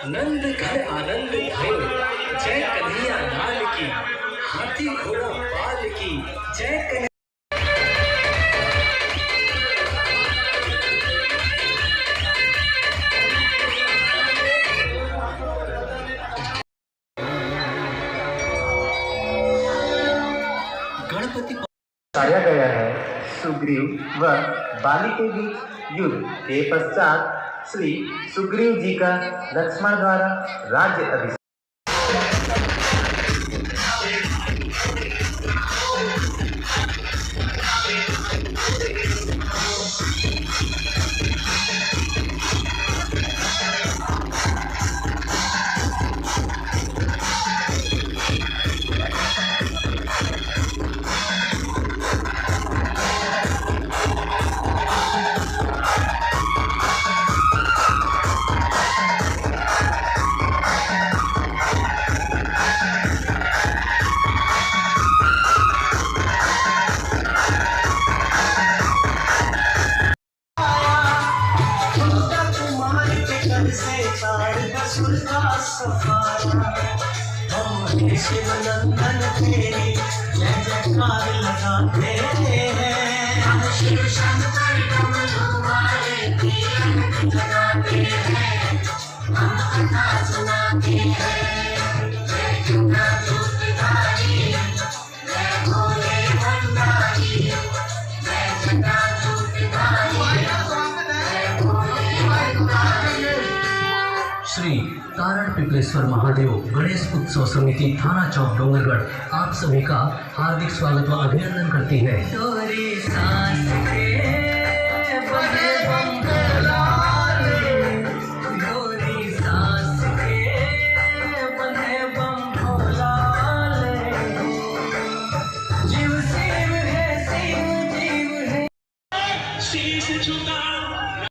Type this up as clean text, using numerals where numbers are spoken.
नंद घर आनंद भयो, जय कन्हैया लाल की, हाथी घोड़ा पाल की, जय कन्हैया। गणपति बताया गया है सुग्रीव व बाली के बीच युद्ध के पश्चात श्री सुग्रीव जी का लक्ष्मण द्वारा राज्य अभिषेक। शिवनंदन तेरी जय जयकार लगाते हैं, हम शिव शंकर तुम्हारे कीर्तन लगाते हैं, हम कथा सुनाते हैं। जय दुर्गा दूतधारी, जय भोले भंडारी, जय जटा दूतधारी, जय भोले भंडारी। श्री तारण पिपलेश्वर महादेव गणेश उत्सव समिति थाना चौक डोंगरगढ़ आप सभी का हार्दिक स्वागत व अभिनंदन करती है। जीव शिव है शिव शीश झुका